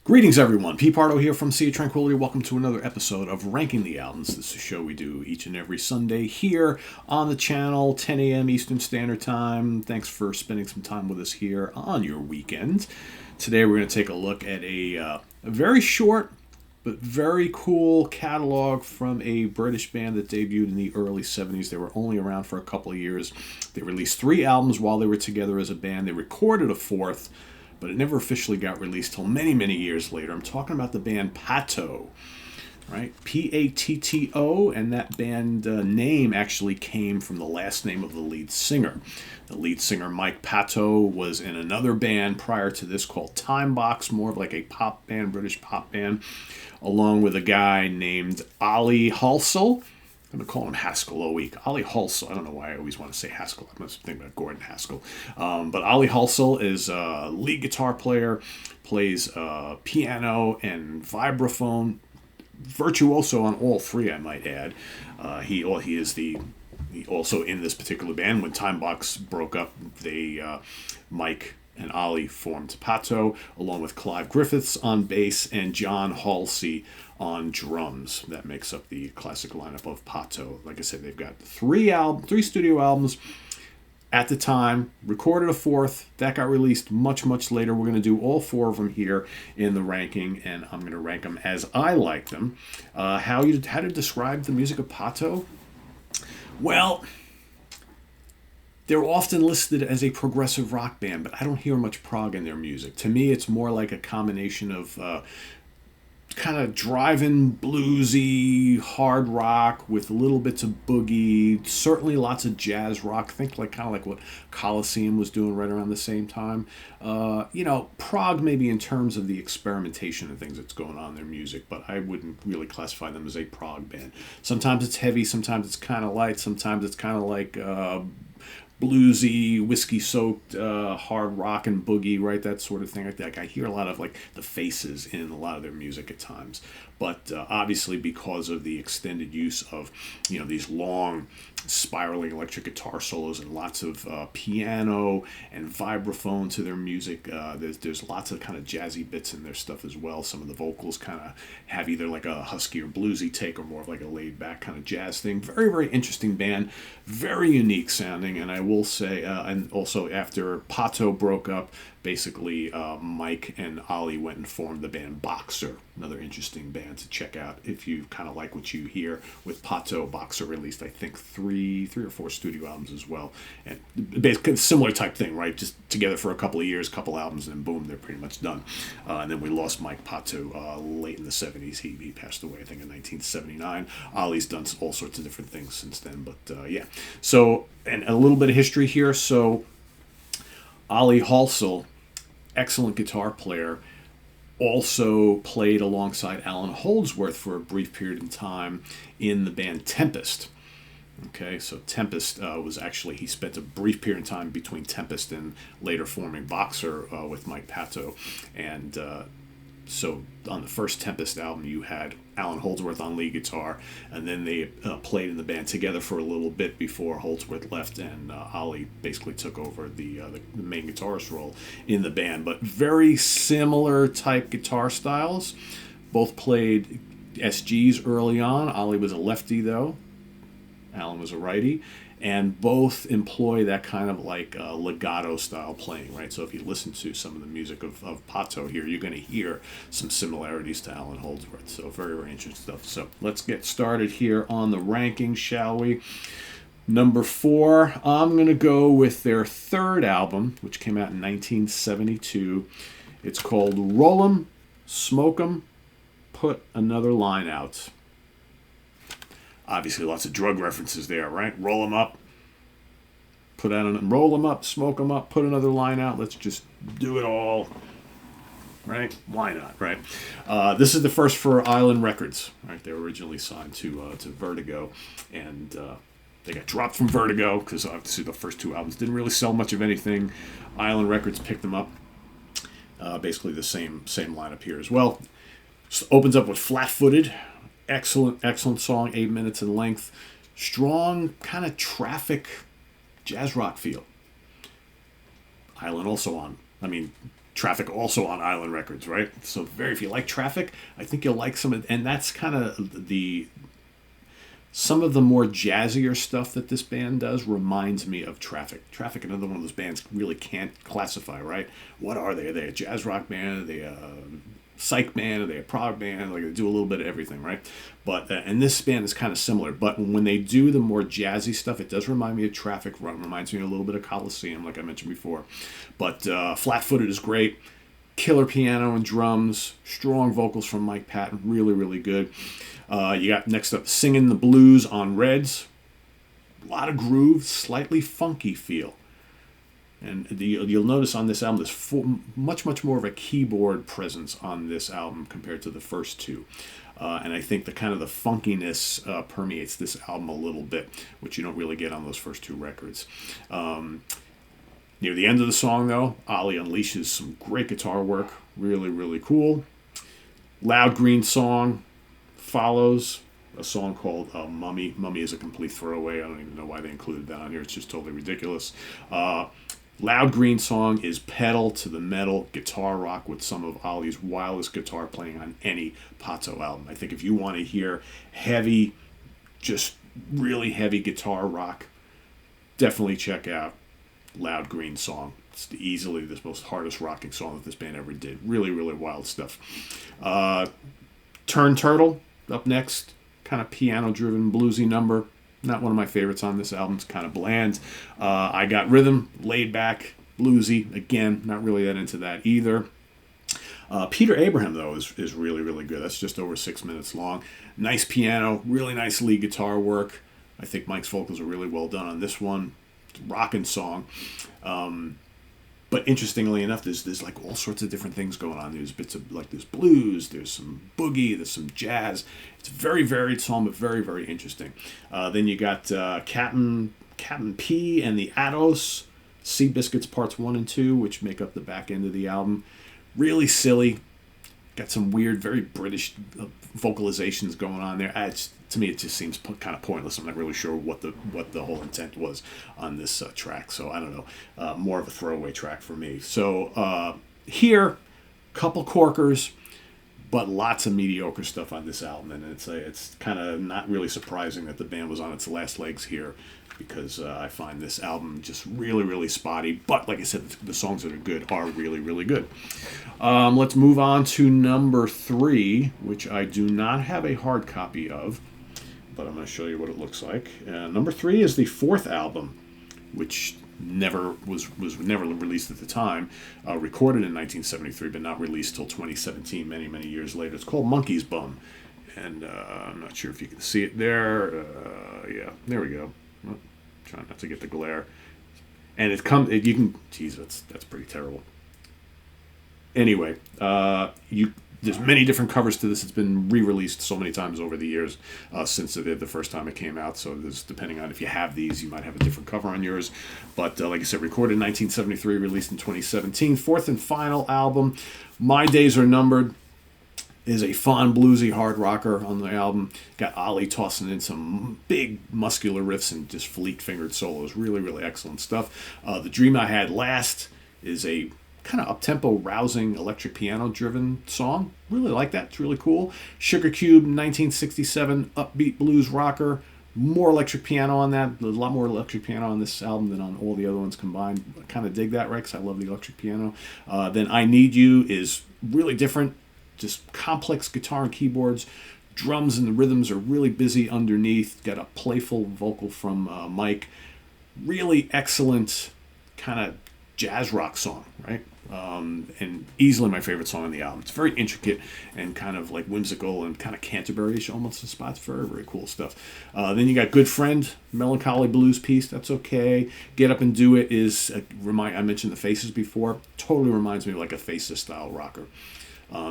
Greetings, everyone. Pete Pardo here from Sea of Tranquility. Welcome to another episode of Ranking the Albums. This is a show we do each and every Sunday here on the channel, 10 a.m. Eastern Standard Time. Thanks for spending some time with us here on your weekend. Today we're going to take a look at a very short but very cool catalog from a British band that debuted in the early 70s. They were only around for a couple of years. They released 3 albums while they were together as a band. They recorded a 4th, but it never officially got released till many, many years later. I'm talking about the band Patto, right? P-A-T-T-O, and that band name actually came from the last name of the lead singer. The lead singer, Mike Patto, was in another band prior to this called Time Box, more of like a pop band, British pop band, along with a guy named Ollie Halsall. I'm going to call him Haskell all week. Ollie Halsall. I don't know why I always want to say Haskell. I must think about Gordon Haskell. But Ollie Halsall is a lead guitar player, plays piano and vibraphone, virtuoso on all 3, I might add. He is also in this particular band. When Time Box broke up, Mike and Ollie formed Patto, along with Clive Griffiths on bass and John Halsey on drums. That makes up the classic lineup of Patto. Like I said, they've got 3 studio albums at the time, recorded a 4th. That got released much, much later. We're going to do all 4 of them here in the ranking, and I'm going to rank them as I like them. How to describe the music of Patto? Well, they're often listed as a progressive rock band, but I don't hear much prog in their music. To me, it's more like a combination of kind of driving, bluesy, hard rock with little bits of boogie, certainly lots of jazz rock. Think kind of like what Colosseum was doing right around the same time. Prog maybe in terms of the experimentation and things that's going on in their music, but I wouldn't really classify them as a prog band. Sometimes it's heavy, sometimes it's kind of light, sometimes it's kind of like bluesy, whiskey-soaked, hard rock and boogie, right? That sort of thing. I hear a lot of the Faces in a lot of their music at times. But obviously, because of the extended use of these long spiraling electric guitar solos and lots of piano and vibraphone to their music, there's lots of kind of jazzy bits in their stuff as well. Some of the vocals kind of have either like a husky or bluesy take or more of like a laid back kind of jazz thing. Very, very interesting band, very unique sounding. And I will say, and also after Patto broke up, basically Mike and Ollie went and formed the band Boxer, another interesting band to check out if you kind of like what you hear with Patto. Boxer released, I think, three or 4 studio albums as well, and basically similar type thing, right? Just together for a couple of years, couple albums, and then boom, they're pretty much done. And then we lost Mike Patto late in the 70s. He passed away, I think, in 1979. Ollie's done all sorts of different things since then, but yeah. So, and a little bit of history here. So, Ollie Halsall, excellent guitar player, also played alongside Alan Holdsworth for a brief period of time in the band Tempest. Okay, so Tempest was actually, he spent a brief period of time between Tempest and later forming Boxer with Mike Patto. And so on the first Tempest album, you had Alan Holdsworth on lead guitar, and then they played in the band together for a little bit before Holdsworth left, and Ollie basically took over the main guitarist role in the band. But very similar type guitar styles. Both played SGs early on. Ollie was a lefty, though. Alan was a righty. And both employ that kind of legato style playing, right? So if you listen to some of the music of Patto here, you're going to hear some similarities to Alan Holdsworth. So very, very interesting stuff. So let's get started here on the rankings, shall we? Number 4, I'm going to go with their 3rd album, which came out in 1972. It's called Roll 'Em, Smoke 'Em, Put Another Line Out. Obviously, lots of drug references there, right? Roll them up, roll them up, smoke them up, put another line out. Let's just do it all, right? Why not, right? This is the first for Island Records, right? They were originally signed to Vertigo, and they got dropped from Vertigo because obviously the first 2 albums didn't really sell much of anything. Island Records picked them up. Basically the same lineup here as well. So opens up with Flat-Footed. Excellent song, 8 minutes in length. Strong, kind of traffic jazz rock feel. Island also on, Traffic also on Island Records, right? So if you like Traffic, I think you'll like and that's kind of some of the more jazzier stuff that this band does reminds me of Traffic. Traffic, another one of those bands really can't classify, right? What are they? Are they a jazz rock band? Are they a psych band? Are they a prog band? Like, they do a little bit of everything, right? But and this band is kind of similar. But when they do the more jazzy stuff, it does remind me of Traffic. Reminds me a little bit of Coliseum, like I mentioned before. But Flat Footed is great. Killer piano and drums. Strong vocals from Mike Patto. Really, really good. You got next up Singing the Blues on Reds. A lot of groove, slightly funky feel. And you'll notice on this album there's much more of a keyboard presence on this album compared to the first two. And I think the kind of the funkiness permeates this album a little bit, which you don't really get on those first two records. Near the end of the song, though, Ollie unleashes some great guitar work. Really, really cool. Loud Green Song follows a song called Mummy. Mummy is a complete throwaway. I don't even know why they included that on here. It's just totally ridiculous. Loud Green Song is pedal to the metal guitar rock with some of Ollie's wildest guitar playing on any Patto album. I think if you want to hear heavy, just really heavy guitar rock, definitely check out Loud Green Song. It's easily the most hardest rocking song that this band ever did. Really, really wild stuff. Turn Turtle up next. Kind of piano-driven, bluesy number. Not one of my favorites on this album. It's kind of bland. I Got Rhythm, laid back, bluesy. Again, not really that into that either. Peter Abraham, though, is really, really good. That's just over 6 minutes long. Nice piano, really nice lead guitar work. I think Mike's vocals are really well done on this one. Rockin' song. But interestingly enough, there's like all sorts of different things going on. There's bits of like there's blues, there's some boogie, there's some jazz. It's a very varied song, but very, very interesting. Then you got Captain P and the Atos, Seabiscuits Parts 1 and 2, which make up the back end of the album. Really silly. Got some weird, very British vocalizations going on there. To me, it just seems kind of pointless. I'm not really sure what the whole intent was on this track. So I don't know. More of a throwaway track for me. So here, couple corkers, but lots of mediocre stuff on this album. And it's kind of not really surprising that the band was on its last legs here, because I find this album just really, really spotty. But like I said, the songs that are good are really, really good. Let's move on to number 3, which I do not have a hard copy of, but I'm going to show you what it looks like. Number 3 is the 4th album, which was never released at the time. Recorded in 1973, but not released till 2017, many, many years later. It's called Monkey's Bum. And I'm not sure if you can see it there. Yeah, there we go. Trying not to get the glare. And that's pretty terrible. Anyway, there's many different covers to this. It's been re-released so many times over the years since the first time it came out. So there's, depending on if you have these, you might have a different cover on yours. But like I said, recorded in 1973, released in 2017. 4th and final album. My Days Are Numbered is a fun, bluesy hard rocker on the album. Got Ollie tossing in some big muscular riffs and just fleet-fingered solos. Really, really excellent stuff. The Dream I Had Last is a kind of up-tempo, rousing, electric piano-driven song. Really like that. It's really cool. Sugar Cube, 1967, upbeat blues rocker. More electric piano on that. There's a lot more electric piano on this album than on all the other ones combined. I kind of dig that, right? Because I love the electric piano. Then I Need You is really different. Just complex guitar and keyboards. Drums and the rhythms are really busy underneath. Got a playful vocal from Mike. Really excellent kind of jazz rock song, right? And easily my favorite song on the album. It's very intricate and kind of like whimsical and kind of Canterbury-ish almost in spots. Very, very cool stuff. Then you got Good Friend, melancholy blues piece. That's okay. Get Up and Do It is, I mentioned the Faces before. Totally reminds me of like a Faces style rocker.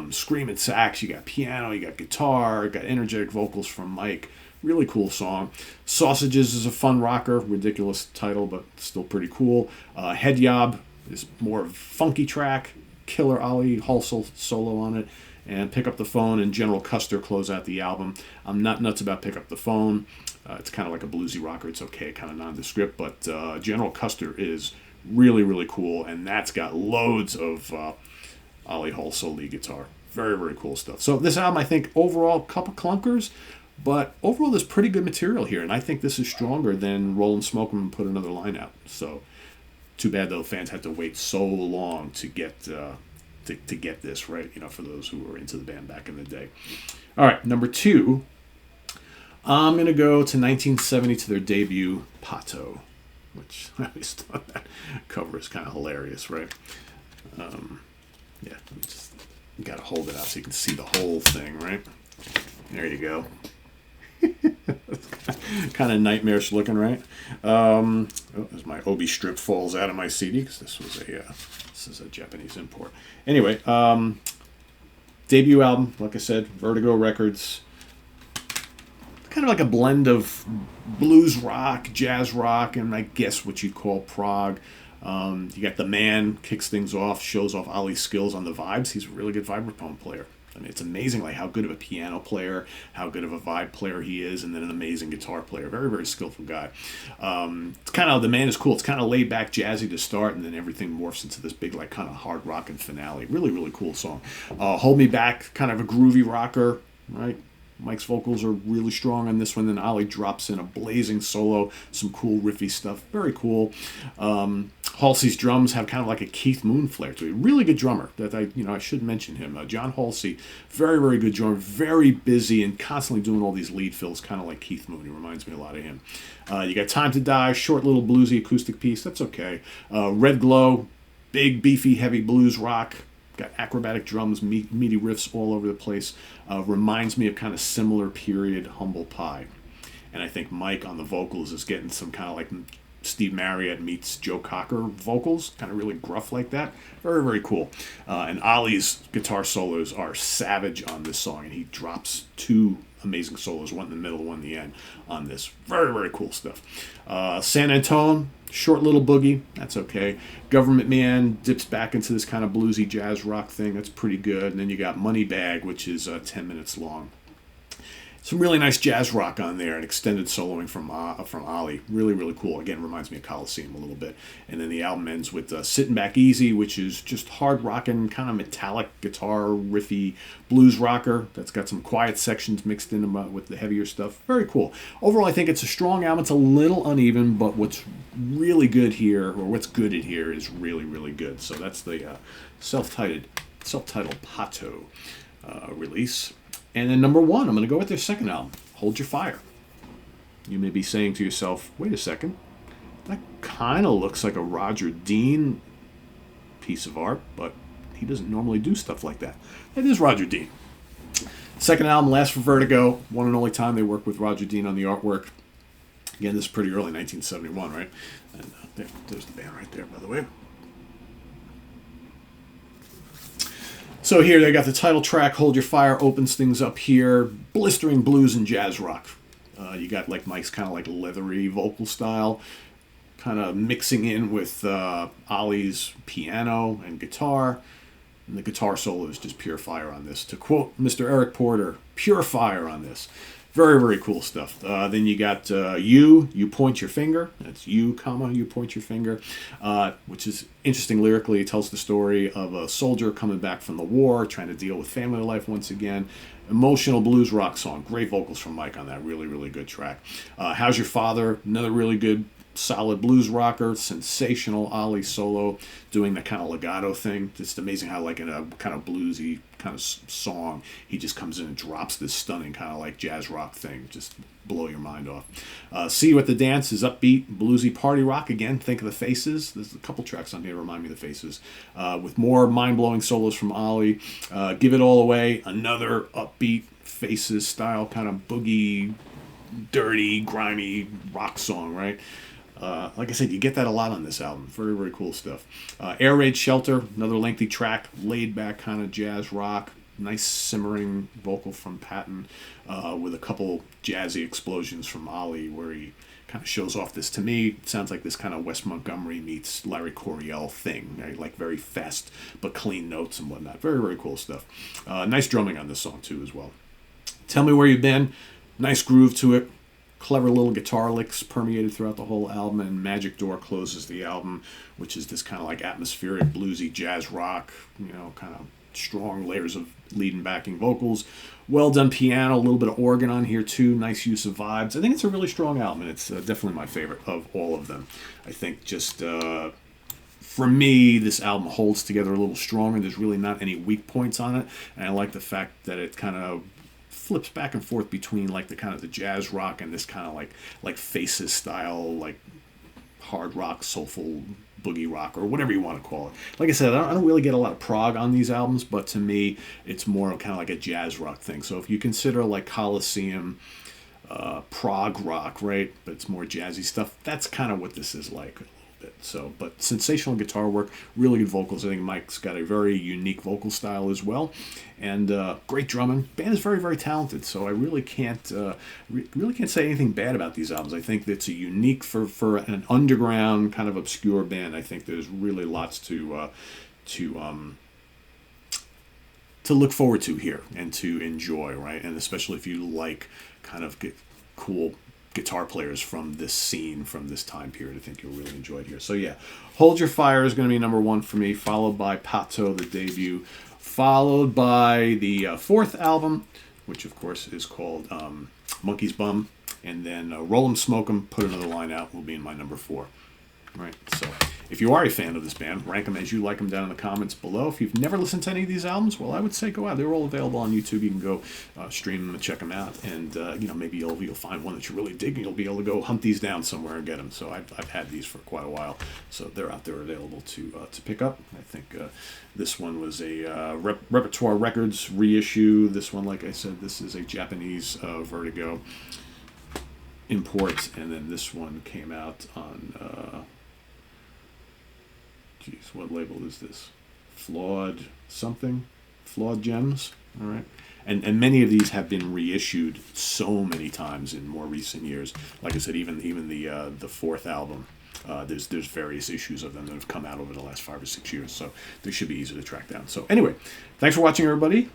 Screaming sax, you got piano, you got guitar, got energetic vocals from Mike. Really cool song. Sausages is a fun rocker, ridiculous title, but still pretty cool. Head Yob is more of a funky track. Killer Ollie Halsall solo on it. And Pick Up the Phone and General Custer close out the album. I'm not nuts about Pick Up the Phone. It's kind of like a bluesy rocker. It's okay, kind of nondescript, but General Custer is really, really cool, and that's got loads of Ollie Halsall lead guitar. Very, very cool stuff. So this album, I think, overall, couple clunkers, but overall there's pretty good material here, and I think this is stronger than Roll and Smoke 'Em and Put Another Line Out. So too bad though fans had to wait so long to get to get this, right? For those who were into the band back in the day. All right, number 2, I'm going to go to 1970 to their debut, Patto, which I always thought that cover is kind of hilarious, right? Yeah, you got to hold it out so you can see the whole thing, right? There you go. Kind of nightmarish looking, right? As my Obi strip falls out of my CD, because this is a Japanese import. Anyway, debut album, like I said, Vertigo Records. Kind of like a blend of blues rock, jazz rock, and I guess what you'd call prog. You got the man, kicks things off, shows off Ollie's skills on the vibes. He's a really good vibraphone player. I mean, it's amazing like how good of a piano player, how good of a vibe player he is, and then an amazing guitar player. Very, very skillful guy. It's kind of, the man is cool. It's kind of laid back, jazzy to start, and then everything morphs into this big, like, kind of hard rockin' finale. Really, really cool song. Hold Me Back, kind of a groovy rocker, right? Mike's vocals are really strong on this one. Then Ollie drops in a blazing solo, some cool riffy stuff. Very cool. Halsey's drums have kind of like a Keith Moon flair to it. Really good drummer. That I should mention him. John Halsey, very, very good drummer. Very busy and constantly doing all these lead fills, kind of like Keith Moon. He reminds me a lot of him. You got Time to Die, short little bluesy acoustic piece. That's okay. Red Glow, big, beefy, heavy blues rock. Got acrobatic drums, meaty riffs all over the place. Reminds me of kind of similar period Humble Pie. And I think Mike on the vocals is getting some kind of like Steve Marriott meets Joe Cocker vocals, kind of really gruff like that. Very, very cool. And Ollie's guitar solos are savage on this song, and he drops 2 amazing solos, one in the middle, one in the end on this. Very, very cool stuff. San Antone, short little boogie, that's okay. Government Man dips back into this kind of bluesy jazz rock thing, that's pretty good. And then you got Money Bag, which is 10 minutes long. Some really nice jazz rock on there, and extended soloing from Ollie. Really, really cool. Again, reminds me of Coliseum a little bit. And then the album ends with Sitting Back Easy, which is just hard rocking, kind of metallic guitar, riffy blues rocker that's got some quiet sections mixed in with the heavier stuff. Very cool. Overall, I think it's a strong album. It's a little uneven, but what's really good here, or what's good at here, is really, really good. So that's the self-titled Patto release. And then number 1, I'm going to go with their second album, Hold Your Fire. You may be saying to yourself, wait a second, that kind of looks like a Roger Dean piece of art, but he doesn't normally do stuff like that. That is Roger Dean. Second album, Last for Vertigo, one and only time they worked with Roger Dean on the artwork. Again, this is pretty early, 1971, right? And there's the band right there, by the way. So here they got the title track, Hold Your Fire, opens things up here. Blistering blues and jazz rock. You got like Mike's kind of like leathery vocal style, kind of mixing in with Ollie's piano and guitar. And the guitar solo is just pure fire on this. To quote Mr. Eric Porter, pure fire on this. Very, very cool stuff. Then you got You Point Your Finger. That's you point your finger, which is interesting lyrically. It tells the story of a soldier coming back from the war, trying to deal with family life once again. Emotional blues rock song. Great vocals from Mike on that. Really, really good track. How's Your Father? Another really good, solid blues rocker. Sensational Ollie solo, doing that kind of legato thing. Just amazing how, like, in a kind of bluesy kind of song, he just comes in and drops this stunning kind of like jazz rock thing. Just blow your mind off. See You at the Dance is upbeat, bluesy party rock. Again, think of the Faces. There's a couple tracks on here that remind me of the Faces. With more mind-blowing solos from Ollie. Give It All Away, another upbeat Faces style kind of boogie, dirty, grimy rock song, right? Like I said, you get that a lot on this album. Very, very cool stuff. Air Raid Shelter, another lengthy track, laid back kind of jazz rock. Nice simmering vocal from Patton with a couple jazzy explosions from Ollie where he kind of shows off this. To me, it sounds like this kind of Wes Montgomery meets Larry Coryell thing. Right? Like very fast but clean notes and whatnot. Very, very cool stuff. Nice drumming on this song too as well. Tell Me Where You've Been. Nice groove to it. clever little guitar licks permeated throughout the whole album, and Magic Door closes the album, which is this kind of like atmospheric, bluesy jazz rock, kind of strong layers of lead and backing vocals. Well done piano, a little bit of organ on here too. Nice use of vibes. I think it's a really strong album, and it's definitely my favorite of all of them. I think just for me, this album holds together a little stronger. There's really not any weak points on it, and I like the fact that it kind of flips back and forth between like the kind of the jazz rock and this kind of like Faces style, like hard rock, soulful boogie rock, or whatever you want to call it. Like I said, I don't really get a lot of prog on these albums, but to me, it's more kind of like a jazz rock thing. So if you consider like Colosseum, prog rock, right, but it's more jazzy stuff, that's kind of what this is like. So, but sensational guitar work, really good vocals. I think Mike's got a very unique vocal style as well, and great drumming. Band is very, very talented. So I really can't say anything bad about these albums. I think it's a unique for an underground kind of obscure band. I think there's really lots to look forward to here and to enjoy, right? And especially if you like kind of cool guitar players from this scene, from this time period, I think you'll really enjoy it here. So yeah, Hold Your Fire is going to be number 1 for me, followed by Patto, the debut, followed by the fourth album, which of course is called Monkey's Bum, and then Roll 'em, Smoke 'em, Put Another Line Out will be in my number 4. Right, so if you are a fan of this band, rank them as you like them down in the comments below. If you've never listened to any of these albums, well, I would say go out. They're all available on YouTube. You can go stream them and check them out, and maybe you'll find one that you really dig, and you'll be able to go hunt these down somewhere and get them. So I've had these for quite a while, so they're out there available to pick up. I think this one was a Repertoire Records reissue. This one, like I said, this is a Japanese Vertigo import, and then this one came out on. Geez, what label is this? Flawed Gems. All right. And many of these have been reissued so many times in more recent years. Like I said, even the fourth album, there's various issues of them that have come out over the last 5 or 6 years. So they should be easy to track down. So anyway, thanks for watching, everybody.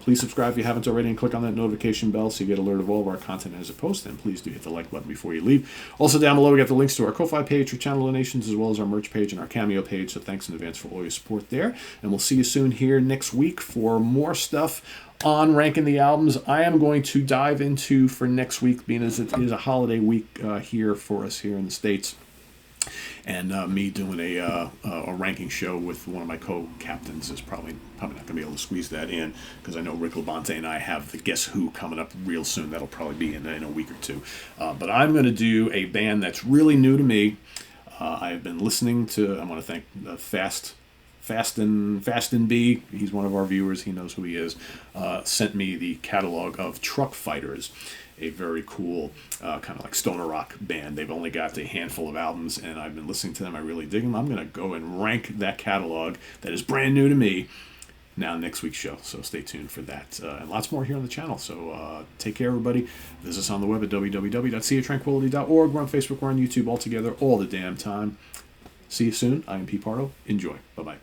Please subscribe if you haven't already, and click on that notification bell so you get alert of all of our content as it posts. And please do hit the like button before you leave. Also down below, we got the links to our Ko-Fi page for channel donations, as well as our merch page and our Cameo page. So thanks in advance for all your support there. And we'll see you soon here next week for more stuff on ranking the albums. I am going to dive into, for next week, being as it is a holiday week here for us here in the States, and me doing a ranking show with one of my co-captains is probably not going to be able to squeeze that in, because I know Rick Labonte and I have the Guess Who coming up real soon. That'll probably be in a week or two. But I'm going to do a band that's really new to me. I've been listening to, I want to thank Fastin B, he's one of our viewers, he knows who he is, sent me the catalog of Truck Fighters, a very cool kind of like stoner rock band. They've only got a handful of albums, and I've been listening to them. I really dig them. I'm going to go and rank that catalog that is brand new to me now next week's show, so stay tuned for that, and lots more here on the channel. So take care, everybody. Visit us on the web at www.seaoftranquility.org. We're on Facebook, we're on YouTube, all together all the damn time. See you soon. I am Pete Pardo. Enjoy. Bye-bye.